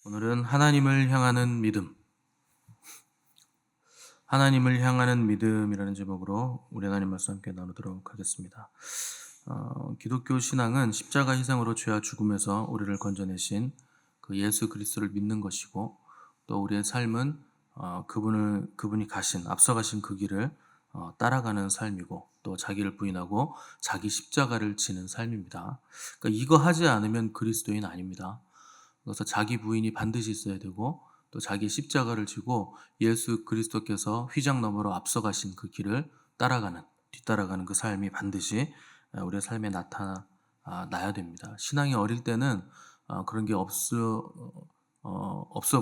오늘은 하나님을 향하는 믿음, 하나님을 향하는 믿음이라는 제목으로 우리 하나님 말씀 함께 나누도록 하겠습니다. 기독교 신앙은 십자가 희생으로 죄와 죽음에서 우리를 건져내신 그 예수 그리스도를 믿는 것이고, 또 우리의 삶은 그분이 가신 앞서가신 그 길을 따라가는 삶이고, 또 자기를 부인하고 자기 십자가를 지는 삶입니다. 그러니까 이거 하지 않으면 그리스도인 아닙니다. 그래서 자기 부인이 반드시 있어야 되고, 또 자기 십자가를 지고 예수 그리스도께서 휘장 너머로 앞서가신 그 길을 뒤따라가는 그 삶이 반드시 우리의 삶에 나타나야 됩니다. 신앙이 어릴 때는 그런 게 없어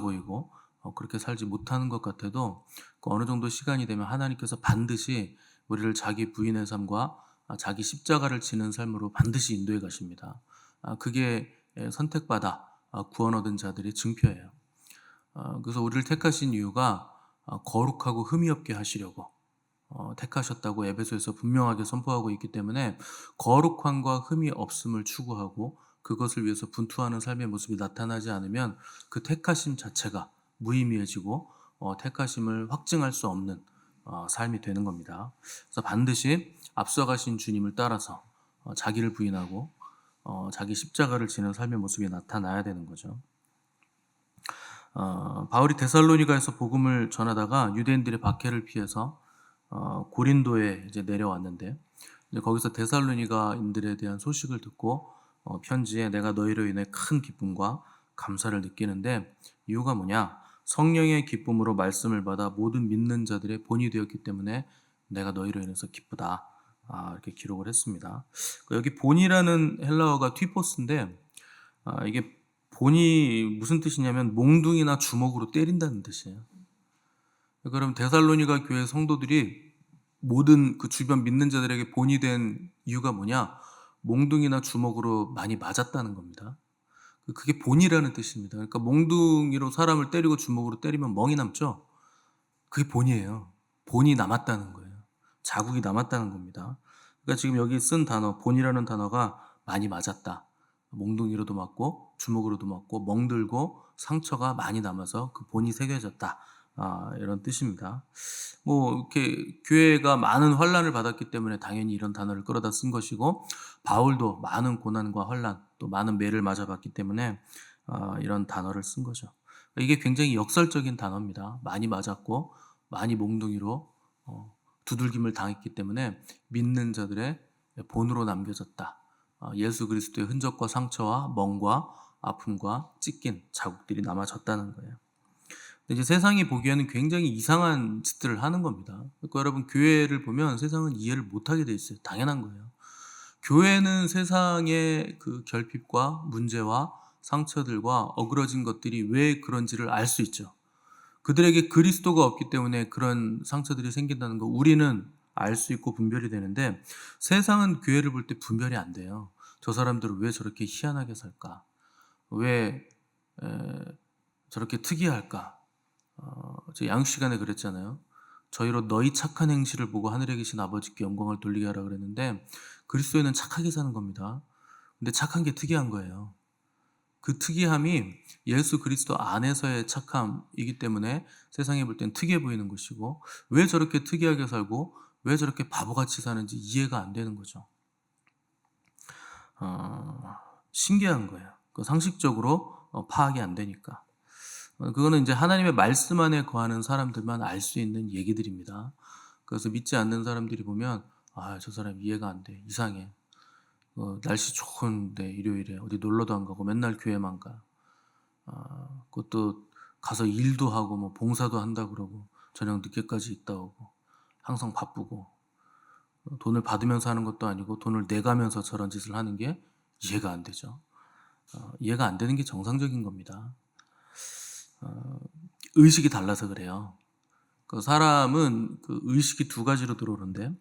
보이고 그렇게 살지 못하는 것 같아도, 그 어느 정도 시간이 되면 하나님께서 반드시 우리를 자기 부인의 삶과 자기 십자가를 지는 삶으로 반드시 인도해 가십니다. 그게 선택받아 구원 얻은 자들의 증표예요. 그래서 우리를 택하신 이유가 거룩하고 흠이 없게 하시려고 택하셨다고 에베소에서 분명하게 선포하고 있기 때문에, 거룩함과 흠이 없음을 추구하고 그것을 위해서 분투하는 삶의 모습이 나타나지 않으면 그 택하심 자체가 무의미해지고 택하심을 확증할 수 없는 삶이 되는 겁니다. 그래서 반드시 앞서가신 주님을 따라서 자기를 부인하고 자기 십자가를 지는 삶의 모습이 나타나야 되는 거죠. 바울이 데살로니가에서 복음을 전하다가 유대인들의 박해를 피해서 고린도에 이제 내려왔는데, 이제 거기서 데살로니가인들에 대한 소식을 듣고 편지에 내가 너희로 인해 큰 기쁨과 감사를 느끼는데, 이유가 뭐냐? 성령의 기쁨으로 말씀을 받아 모든 믿는 자들의 본이 되었기 때문에 내가 너희로 인해서 기쁘다. 이렇게 기록을 했습니다. 여기 본이라는 헬라어가 튀포스인데, 이게 본이 무슨 뜻이냐면 몽둥이나 주먹으로 때린다는 뜻이에요. 그럼 데살로니가 교회 성도들이 모든 그 주변 믿는 자들에게 본이 된 이유가 뭐냐? 몽둥이나 주먹으로 많이 맞았다는 겁니다. 그게 본이라는 뜻입니다. 그러니까 몽둥이로 사람을 때리고 주먹으로 때리면 멍이 남죠? 그게 본이에요. 본이 남았다는 거예요. 자국이 남았다는 겁니다. 그러니까 지금 여기 쓴 단어, 본이라는 단어가 많이 맞았다. 몽둥이로도 맞고 주먹으로도 맞고 멍들고 상처가 많이 남아서 그 본이 새겨졌다. 이런 뜻입니다. 이렇게 교회가 많은 환난을 받았기 때문에 당연히 이런 단어를 끌어다 쓴 것이고, 바울도 많은 고난과 환난, 또 많은 매를 맞아봤기 때문에 이런 단어를 쓴 거죠. 이게 굉장히 역설적인 단어입니다. 많이 맞았고 많이 몽둥이로 두들김을 당했기 때문에 믿는 자들의 본으로 남겨졌다. 예수 그리스도의 흔적과 상처와 멍과 아픔과 찢긴 자국들이 남아졌다는 거예요. 근데 이제 세상이 보기에는 굉장히 이상한 짓들을 하는 겁니다. 그러니까 여러분, 교회를 보면 세상은 이해를 못하게 돼 있어요. 당연한 거예요. 교회는 세상의 그 결핍과 문제와 상처들과 어그러진 것들이 왜 그런지를 알 수 있죠. 그들에게 그리스도가 없기 때문에 그런 상처들이 생긴다는 거 우리는 알 수 있고 분별이 되는데, 세상은 교회를 볼 때 분별이 안 돼요. 저 사람들은 왜 저렇게 희한하게 살까? 왜 저렇게 특이할까? 저 양육 시간에 그랬잖아요. 저희로 너희 착한 행실을 보고 하늘에 계신 아버지께 영광을 돌리게 하라 그랬는데, 그리스도인은 착하게 사는 겁니다. 근데 착한 게 특이한 거예요. 그 특이함이 예수 그리스도 안에서의 착함이기 때문에 세상에 볼 땐 특이해 보이는 것이고, 왜 저렇게 특이하게 살고 왜 저렇게 바보같이 사는지 이해가 안 되는 거죠. 신기한 거예요. 상식적으로 파악이 안 되니까. 그거는 이제 하나님의 말씀 안에 거하는 사람들만 알 수 있는 얘기들입니다. 그래서 믿지 않는 사람들이 보면 저 사람 이해가 안 돼, 이상해. 날씨 좋은데 일요일에 어디 놀러도 안 가고 맨날 교회만 가. 그것도 가서 일도 하고 뭐 봉사도 한다 그러고 저녁 늦게까지 있다 오고 항상 바쁘고, 돈을 받으면서 하는 것도 아니고 돈을 내가면서 저런 짓을 하는 게 이해가 안 되죠. 이해가 안 되는 게 정상적인 겁니다. 의식이 달라서 그래요. 그 사람은 그 의식이 두 가지로 들어오는데,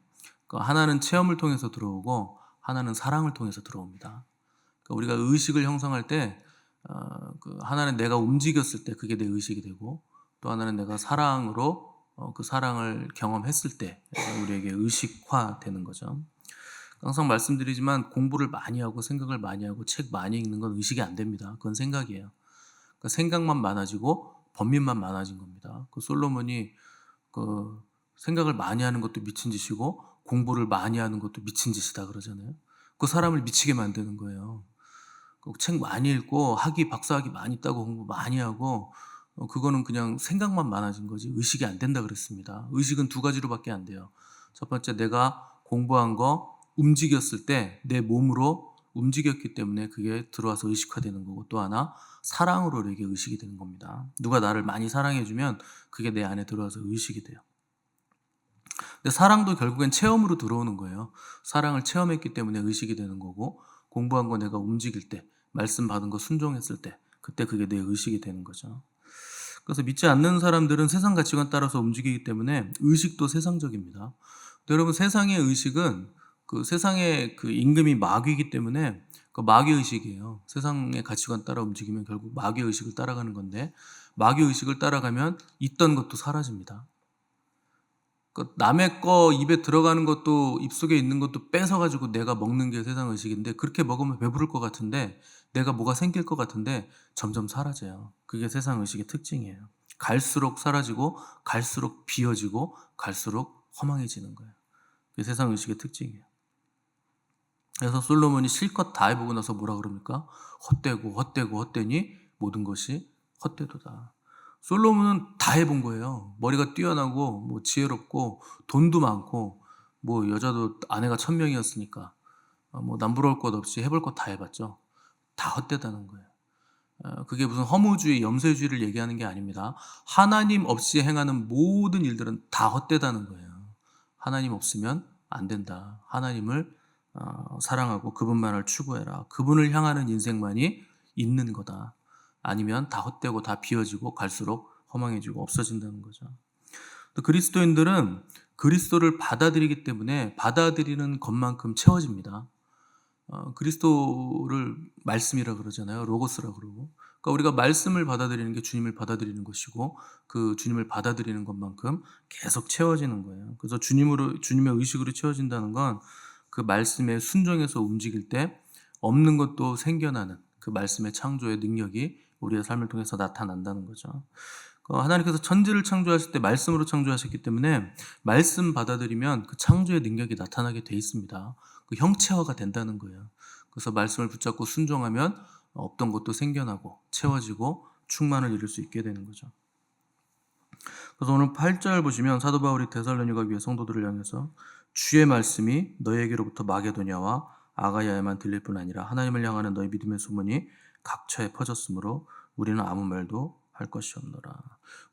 하나는 체험을 통해서 들어오고 하나는 사랑을 통해서 들어옵니다. 우리가 의식을 형성할 때 하나는 내가 움직였을 때 그게 내 의식이 되고, 또 하나는 내가 사랑으로 그 사랑을 경험했을 때 우리에게 의식화되는 거죠. 항상 말씀드리지만 공부를 많이 하고 생각을 많이 하고 책 많이 읽는 건 의식이 안 됩니다. 그건 생각이에요. 그러니까 생각만 많아지고 번민만 많아진 겁니다. 그 솔로몬이 그 생각을 많이 하는 것도 미친 짓이고 공부를 많이 하는 것도 미친 짓이다 그러잖아요. 그 사람을 미치게 만드는 거예요. 책 많이 읽고 학위 박사학위 많이 따고 공부 많이 하고 그거는 그냥 생각만 많아진 거지 의식이 안 된다 그랬습니다. 의식은 두 가지로밖에 안 돼요. 첫 번째, 내가 공부한 거 움직였을 때 내 몸으로 움직였기 때문에 그게 들어와서 의식화되는 거고, 또 하나 사랑으로 이게 의식이 되는 겁니다. 누가 나를 많이 사랑해주면 그게 내 안에 들어와서 의식이 돼요. 근데 사랑도 결국엔 체험으로 들어오는 거예요. 사랑을 체험했기 때문에 의식이 되는 거고, 공부한 거 내가 움직일 때, 말씀 받은 거 순종했을 때, 그때 그게 내 의식이 되는 거죠. 그래서 믿지 않는 사람들은 세상 가치관 따라서 움직이기 때문에 의식도 세상적입니다. 여러분, 세상의 의식은 그 세상의 그 임금이 마귀이기 때문에 그 마귀 의식이에요. 세상의 가치관 따라 움직이면 결국 마귀 의식을 따라가는 건데, 마귀 의식을 따라가면 있던 것도 사라집니다. 남의 거 입에 들어가는 것도, 입속에 있는 것도 뺏어가지고 내가 먹는 게 세상 의식인데, 그렇게 먹으면 배부를 것 같은데, 내가 뭐가 생길 것 같은데 점점 사라져요. 그게 세상 의식의 특징이에요. 갈수록 사라지고 갈수록 비어지고 갈수록 허망해지는 거예요. 그게 세상 의식의 특징이에요. 그래서 솔로몬이 실컷 다 해보고 나서 뭐라 그럽니까? 헛되고 헛되고 헛되니 모든 것이 헛되도다. 솔로몬은 다 해본 거예요. 머리가 뛰어나고 뭐 지혜롭고 돈도 많고 뭐 여자도 아내가 1000명이었으니까 뭐 남부러울 것 없이 해볼 것 다 해봤죠. 다 헛되다는 거예요. 그게 무슨 허무주의, 염세주의를 얘기하는 게 아닙니다. 하나님 없이 행하는 모든 일들은 다 헛되다는 거예요. 하나님 없으면 안 된다. 하나님을 사랑하고 그분만을 추구해라. 그분을 향하는 인생만이 있는 거다. 아니면 다 헛되고 다 비어지고 갈수록 허망해지고 없어진다는 거죠. 또 그리스도인들은 그리스도를 받아들이기 때문에 받아들이는 것만큼 채워집니다. 그리스도를 말씀이라 그러잖아요. 로고스라 그러고. 그러니까 우리가 말씀을 받아들이는 게 주님을 받아들이는 것이고, 그 주님을 받아들이는 것만큼 계속 채워지는 거예요. 그래서 주님의 의식으로 채워진다는 건 그 말씀에 순종해서 움직일 때 없는 것도 생겨나는 그 말씀의 창조의 능력이 우리의 삶을 통해서 나타난다는 거죠. 하나님께서 천지를 창조하실 때 말씀으로 창조하셨기 때문에 말씀 받아들이면 그 창조의 능력이 나타나게 돼 있습니다. 그 형체화가 된다는 거예요. 그래서 말씀을 붙잡고 순종하면 없던 것도 생겨나고 채워지고 충만을 이룰 수 있게 되는 거죠. 그래서 오늘 8절 보시면 사도 바울이 데살로니가 교회 성도들을 향해서 주의 말씀이 너희에게로부터 마게도냐와 아가야에만 들릴 뿐 아니라 하나님을 향하는 너희 믿음의 소문이 각처에 퍼졌으므로 우리는 아무 말도 할 것이 없노라.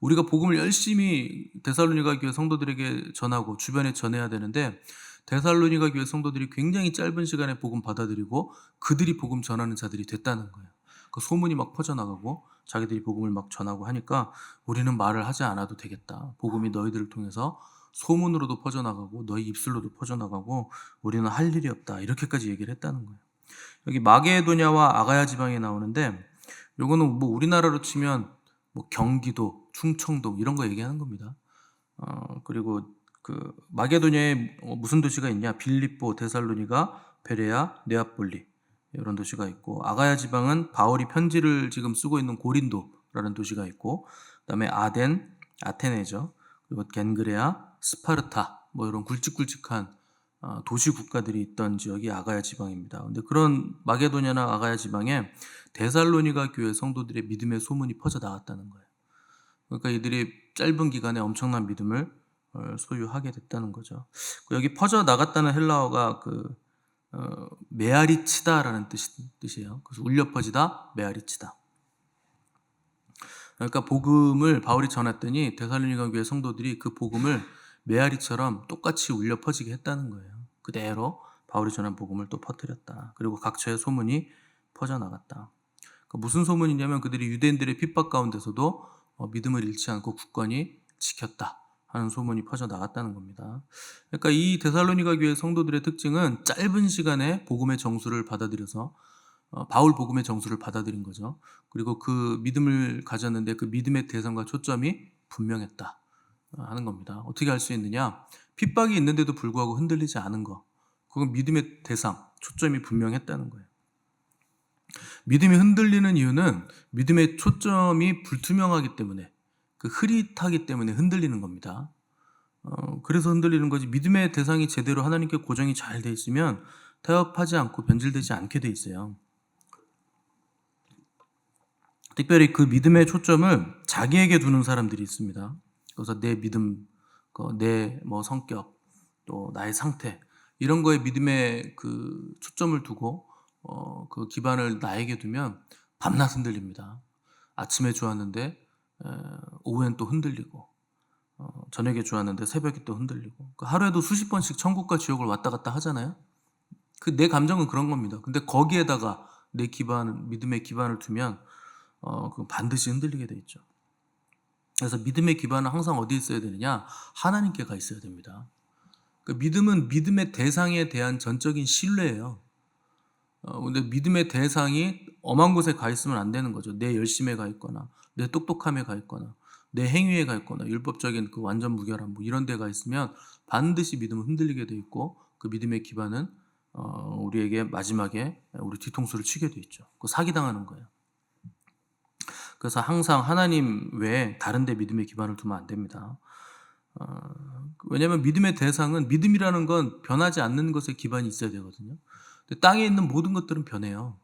우리가 복음을 열심히 데살로니가 교회 성도들에게 전하고 주변에 전해야 되는데, 데살로니가 교회 성도들이 굉장히 짧은 시간에 복음 받아들이고 그들이 복음 전하는 자들이 됐다는 거예요. 그 소문이 막 퍼져나가고 자기들이 복음을 막 전하고 하니까 우리는 말을 하지 않아도 되겠다. 복음이 너희들을 통해서 소문으로도 퍼져나가고 너희 입술로도 퍼져나가고 우리는 할 일이 없다. 이렇게까지 얘기를 했다는 거예요. 여기 마게도냐와 아가야 지방에 나오는데, 요거는 뭐 우리나라로 치면 뭐 경기도, 충청도 이런 거 얘기하는 겁니다. 그리고 그 마게도냐에 무슨 도시가 있냐? 빌립보, 데살로니가, 베레아, 네아폴리 이런 도시가 있고, 아가야 지방은 바울이 편지를 지금 쓰고 있는 고린도라는 도시가 있고, 그다음에 아덴, 아테네죠. 그리고 겐그레아, 스파르타 뭐 이런 굵직굵직한 도시 국가들이 있던 지역이 아가야 지방입니다. 근데 그런 마게도냐나 아가야 지방에 데살로니가 교회 성도들의 믿음의 소문이 퍼져 나갔다는 거예요. 그러니까 이들이 짧은 기간에 엄청난 믿음을 소유하게 됐다는 거죠. 여기 퍼져 나갔다는 헬라어가 메아리치다라는 뜻이에요. 그래서 울려 퍼지다, 메아리치다. 그러니까 복음을 바울이 전했더니 데살로니가 교회 성도들이 그 복음을 메아리처럼 똑같이 울려 퍼지게 했다는 거예요. 그대로 바울이 전한 복음을 또 퍼뜨렸다. 그리고 각처에 소문이 퍼져나갔다. 그러니까 무슨 소문이냐면 그들이 유대인들의 핍박 가운데서도 믿음을 잃지 않고 굳건히 지켰다 하는 소문이 퍼져나갔다는 겁니다. 그러니까 이 데살로니가 교회 성도들의 특징은 짧은 시간에 복음의 정수를 받아들여서 바울 복음의 정수를 받아들인 거죠. 그리고 그 믿음을 가졌는데 그 믿음의 대상과 초점이 분명했다 하는 겁니다. 어떻게 할 수 있느냐? 핍박이 있는데도 불구하고 흔들리지 않은 거. 그건 믿음의 대상, 초점이 분명했다는 거예요. 믿음이 흔들리는 이유는 믿음의 초점이 불투명하기 때문에, 그 흐릿하기 때문에 흔들리는 겁니다. 그래서 흔들리는 거지, 믿음의 대상이 제대로 하나님께 고정이 잘 돼 있으면 타협하지 않고 변질되지 않게 돼 있어요. 특별히 그 믿음의 초점을 자기에게 두는 사람들이 있습니다. 그래서 내 믿음, 내 성격, 또 나의 상태, 이런 거에 믿음의 그 초점을 두고 그 기반을 나에게 두면 밤낮 흔들립니다. 아침에 좋았는데 오후엔 또 흔들리고, 저녁에 좋았는데 새벽에 또 흔들리고, 그 하루에도 수십 번씩 천국과 지옥을 왔다 갔다 하잖아요. 그 내 감정은 그런 겁니다. 근데 거기에다가 내 기반, 믿음의 기반을 두면 그 반드시 흔들리게 돼 있죠. 그래서 믿음의 기반은 항상 어디에 있어야 되느냐? 하나님께 가 있어야 됩니다. 그 믿음은 믿음의 대상에 대한 전적인 신뢰예요. 근데 믿음의 대상이 엄한 곳에 가 있으면 안 되는 거죠. 내 열심에 가 있거나, 내 똑똑함에 가 있거나, 내 행위에 가 있거나, 율법적인 그 완전 무결함 이런 데 가 있으면 반드시 믿음은 흔들리게 돼 있고, 그 믿음의 기반은 우리에게 마지막에 우리 뒤통수를 치게 돼 있죠. 그 사기당하는 거예요. 그래서 항상 하나님 외에 다른 데 믿음의 기반을 두면 안 됩니다. 왜냐하면 믿음의 대상은, 믿음이라는 건 변하지 않는 것에 기반이 있어야 되거든요. 근데 땅에 있는 모든 것들은 변해요.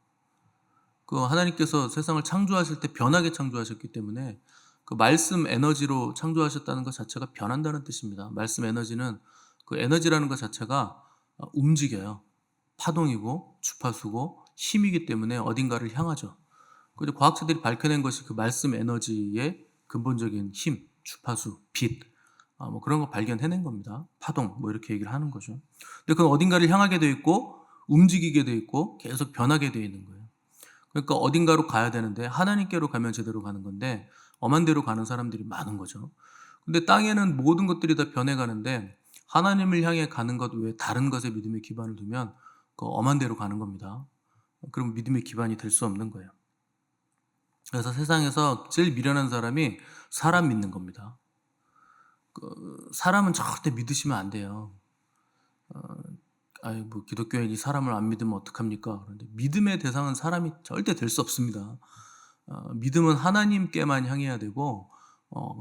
그 하나님께서 세상을 창조하실 때 변하게 창조하셨기 때문에 그 말씀 에너지로 창조하셨다는 것 자체가 변한다는 뜻입니다. 말씀 에너지는, 그 에너지라는 것 자체가 움직여요. 파동이고 주파수고 힘이기 때문에 어딘가를 향하죠. 그리고 과학자들이 밝혀낸 것이 그 말씀 에너지의 근본적인 힘, 주파수, 빛, 그런 거 발견해낸 겁니다. 파동, 이렇게 얘기를 하는 거죠. 근데 그건 어딘가를 향하게 되어 있고, 움직이게 되어 있고, 계속 변하게 되어 있는 거예요. 그러니까 어딘가로 가야 되는데, 하나님께로 가면 제대로 가는 건데, 엄한 데로 가는 사람들이 많은 거죠. 근데 땅에는 모든 것들이 다 변해가는데, 하나님을 향해 가는 것 외에 다른 것에 믿음의 기반을 두면 그 엄한 데로 가는 겁니다. 그럼 믿음의 기반이 될 수 없는 거예요. 그래서 세상에서 제일 미련한 사람이 사람 믿는 겁니다. 사람은 절대 믿으시면 안 돼요. 기독교인이 사람을 안 믿으면 어떡합니까? 그런데 믿음의 대상은 사람이 절대 될 수 없습니다. 믿음은 하나님께만 향해야 되고,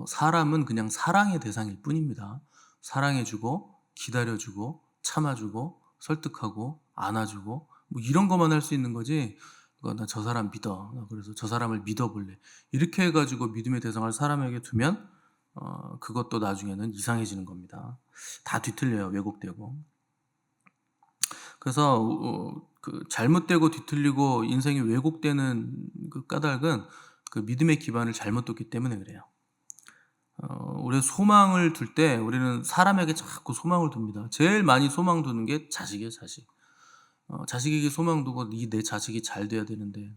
사람은 그냥 사랑의 대상일 뿐입니다. 사랑해주고, 기다려주고, 참아주고, 설득하고, 안아주고, 이런 것만 할 수 있는 거지. 나 저 사람 믿어. 그래서 저 사람을 믿어볼래. 이렇게 해가지고 믿음의 대상을 사람에게 두면 그것도 나중에는 이상해지는 겁니다. 다 뒤틀려요. 왜곡되고. 그래서 그 잘못되고 뒤틀리고 인생이 왜곡되는 그 까닭은 그 믿음의 기반을 잘못 뒀기 때문에 그래요. 우리 소망을 둘 때 우리는 사람에게 자꾸 소망을 둡니다. 제일 많이 소망 두는 게 자식이에요, 자식. 자식에게 소망 두고 내 자식이 잘 돼야 되는데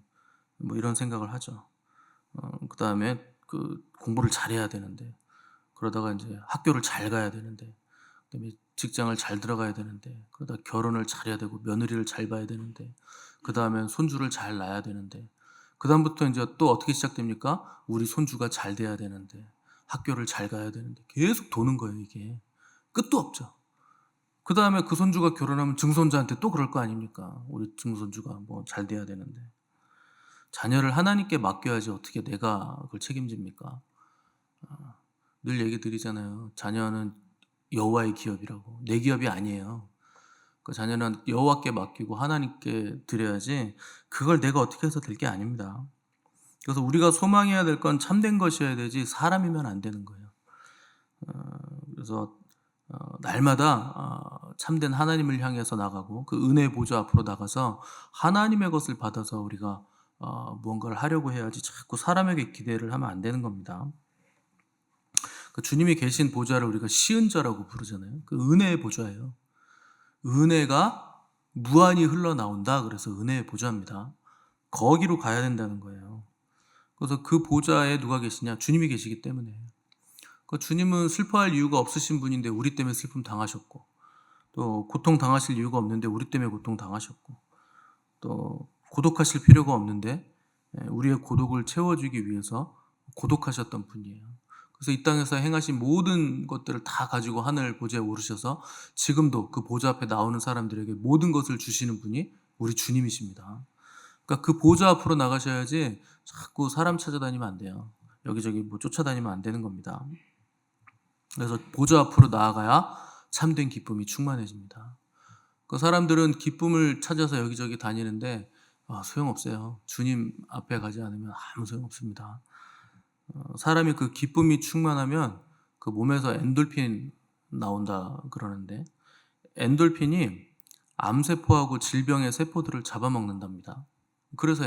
이런 생각을 하죠. 그 다음에 그 공부를 잘해야 되는데, 그러다가 이제 학교를 잘 가야 되는데, 그다음에 직장을 잘 들어가야 되는데, 그러다 결혼을 잘해야 되고 며느리를 잘 봐야 되는데, 그 다음엔 손주를 잘 낳아야 되는데, 그 다음부터 이제 또 어떻게 시작됩니까? 우리 손주가 잘 돼야 되는데, 학교를 잘 가야 되는데, 계속 도는 거예요. 이게 끝도 없죠. 그 다음에 그 손주가 결혼하면 증손자한테 또 그럴 거 아닙니까? 우리 증손주가 잘 돼야 되는데. 자녀를 하나님께 맡겨야지 어떻게 내가 그걸 책임집니까? 늘 얘기 드리잖아요. 자녀는 여호와의 기업이라고. 내 기업이 아니에요. 그 자녀는 여호와께 맡기고 하나님께 드려야지, 그걸 내가 어떻게 해서 될 게 아닙니다. 그래서 우리가 소망해야 될 건 참된 것이어야 되지 사람이면 안 되는 거예요. 그래서 날마다 참된 하나님을 향해서 나가고, 그 은혜의 보좌 앞으로 나가서 하나님의 것을 받아서 우리가 무언가를 하려고 해야지, 자꾸 사람에게 기대를 하면 안 되는 겁니다. 그 주님이 계신 보좌를 우리가 시은자라고 부르잖아요. 그 은혜의 보좌예요. 은혜가 무한히 흘러나온다. 그래서 은혜의 보좌입니다. 거기로 가야 된다는 거예요. 그래서 그 보좌에 누가 계시냐? 주님이 계시기 때문에. 그 주님은 슬퍼할 이유가 없으신 분인데 우리 때문에 슬픔 당하셨고, 또 고통 당하실 이유가 없는데 우리 때문에 고통 당하셨고, 또 고독하실 필요가 없는데 우리의 고독을 채워주기 위해서 고독하셨던 분이에요. 그래서 이 땅에서 행하신 모든 것들을 다 가지고 하늘 보좌에 오르셔서 지금도 그 보좌 앞에 나오는 사람들에게 모든 것을 주시는 분이 우리 주님이십니다. 그러니까 그 보좌 앞으로 나가셔야지 자꾸 사람 찾아다니면 안 돼요. 여기저기 뭐 쫓아다니면 안 되는 겁니다. 그래서 보좌 앞으로 나아가야 참된 기쁨이 충만해집니다. 그 사람들은 기쁨을 찾아서 여기저기 다니는데 소용없어요. 주님 앞에 가지 않으면 아무 소용없습니다. 사람이 그 기쁨이 충만하면 그 몸에서 엔돌핀 나온다 그러는데, 엔돌핀이 암세포하고 질병의 세포들을 잡아먹는답니다. 그래서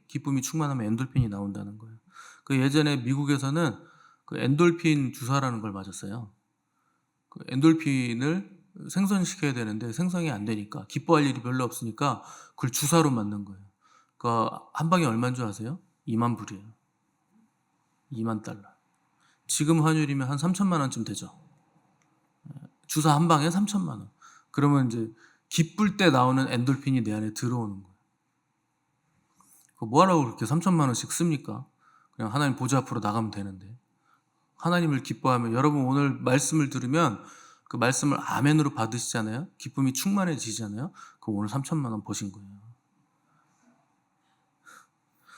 기쁨이 충만하면 엔돌핀이 나온다는 거예요. 그 예전에 미국에서는 그 엔돌핀 주사라는 걸 맞았어요. 그 엔돌핀을 생성시켜야 되는데 생성이 안 되니까, 기뻐할 일이 별로 없으니까 그걸 주사로 맞는 거예요. 그 한 방에 얼마인 줄 아세요? 2만 불이에요. 2만 달러. 지금 환율이면 한 3천만 원쯤 되죠. 주사 한 방에 3천만 원. 그러면 이제 기쁠 때 나오는 엔돌핀이 내 안에 들어오는 거예요. 뭐하라고 그렇게 3천만 원씩 씁니까? 그냥 하나님 보좌 앞으로 나가면 되는데. 하나님을 기뻐하면, 여러분 오늘 말씀을 들으면 그 말씀을 아멘으로 받으시잖아요. 기쁨이 충만해지잖아요. 그럼 오늘 3천만 원 버신 거예요.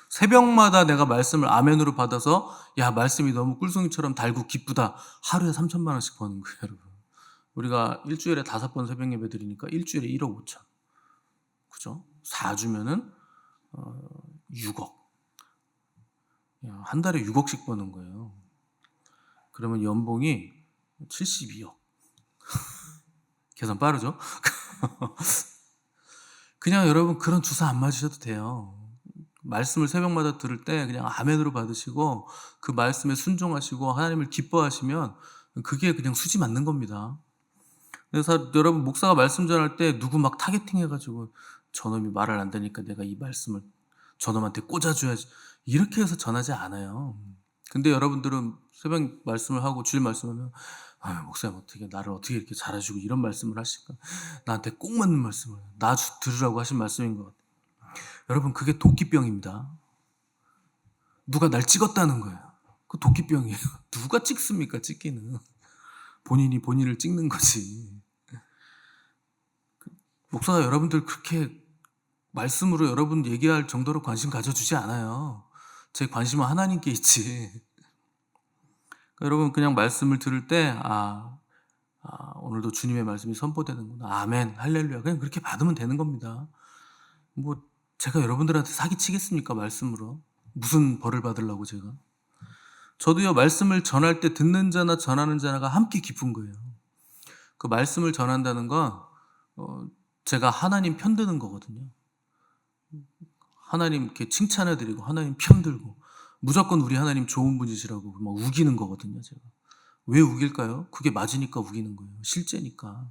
새벽마다 내가 말씀을 아멘으로 받아서 야, 말씀이 너무 꿀송이처럼 달고 기쁘다. 하루에 3천만 원씩 버는 거예요, 여러분. 우리가 일주일에 5번 새벽 예배 드리니까 일주일에 1억 5천. 그죠? 4주면은 6억. 한 달에 6억씩 버는 거예요. 그러면 연봉이 72억. 계산 빠르죠? 그냥 여러분 그런 주사 안 맞으셔도 돼요. 말씀을 새벽마다 들을 때 그냥 아멘으로 받으시고 그 말씀에 순종하시고 하나님을 기뻐하시면 그게 그냥 수지 맞는 겁니다. 그래서 여러분, 목사가 말씀 전할 때 누구 막 타겟팅 해가지고 저놈이 말을 안 되니까 내가 이 말씀을 저놈한테 꽂아줘야지, 이렇게 해서 전하지 않아요. 근데 여러분들은 새벽 말씀을 하고 주일 말씀하면 목사님 어떻게 나를 어떻게 이렇게 잘하시고 이런 말씀을 하실까, 나한테 꼭 맞는 말씀을 나 들으라고 하신 말씀인 것 같아요. 여러분, 그게 도끼병입니다. 누가 날 찍었다는 거예요. 그 도끼병이에요. 누가 찍습니까? 찍기는 본인이 본인을 찍는 거지. 목사가 여러분들 그렇게 말씀으로 여러분 얘기할 정도로 관심 가져주지 않아요. 제 관심은 하나님께 있지. 여러분 그냥 말씀을 들을 때 오늘도 주님의 말씀이 선포되는구나, 아멘, 할렐루야, 그냥 그렇게 받으면 되는 겁니다. 뭐 제가 여러분들한테 사기치겠습니까? 말씀으로 무슨 벌을 받으려고. 저도요, 말씀을 전할 때 듣는 자나 전하는 자가 함께 기쁜 거예요. 그 말씀을 전한다는 건 제가 하나님 편드는 거거든요. 하나님 이렇게 칭찬해드리고 하나님 편들고 무조건 우리 하나님 좋은 분이시라고 막 우기는 거거든요. 제가 왜 우길까요? 그게 맞으니까 우기는 거예요. 실제니까.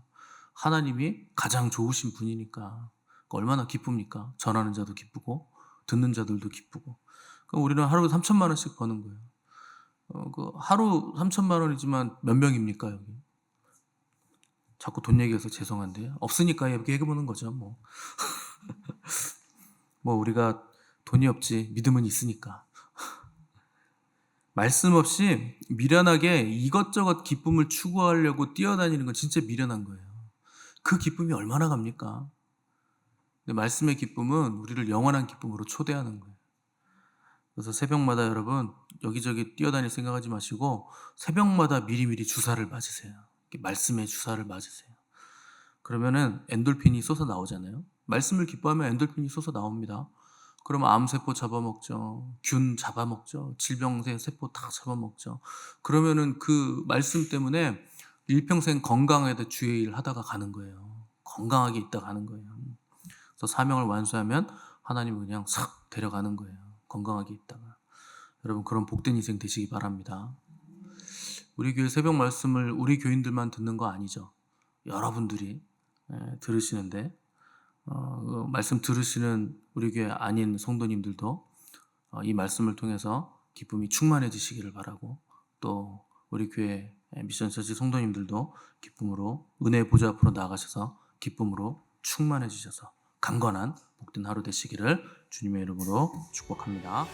하나님이 가장 좋으신 분이니까. 얼마나 기쁩니까? 전하는 자도 기쁘고 듣는 자들도 기쁘고. 그럼 우리는 하루에 3천만 원씩 버는 거예요. 그 하루 3천만 원이지만 몇 명입니까, 여기? 자꾸 돈 얘기해서 죄송한데요. 없으니까 얘기해보는 거죠, 뭐. 뭐 우리가 돈이 없지 믿음은 있으니까. 말씀 없이 미련하게 이것저것 기쁨을 추구하려고 뛰어다니는 건 진짜 미련한 거예요. 그 기쁨이 얼마나 갑니까? 근데 말씀의 기쁨은 우리를 영원한 기쁨으로 초대하는 거예요. 그래서 새벽마다 여러분 여기저기 뛰어다닐 생각하지 마시고 새벽마다 미리미리 주사를 맞으세요. 말씀의 주사를 맞으세요. 그러면은 엔돌핀이 쏟아 나오잖아요. 말씀을 기뻐하면 엔돌핀이 쏟아 나옵니다. 그러면 암세포 잡아먹죠. 균 잡아먹죠. 질병세 세포 다 잡아먹죠. 그러면은 그 말씀 때문에 일평생 건강에 대해 주의 일 하다가 가는 거예요. 건강하게 있다 가는 거예요. 그래서 사명을 완수하면 하나님은 그냥 싹 데려가는 거예요. 건강하게 있다가. 여러분 그런 복된 인생 되시기 바랍니다. 우리 교회 새벽 말씀을 우리 교인들만 듣는 거 아니죠. 여러분들이 들으시는데 말씀 들으시는 우리 교회 아닌 성도님들도 이 말씀을 통해서 기쁨이 충만해지시기를 바라고, 또 우리 교회 미션처치 성도님들도 기쁨으로 은혜의 보좌 앞으로 나가셔서 기쁨으로 충만해지셔서 강건한 복된 하루 되시기를 주님의 이름으로 축복합니다.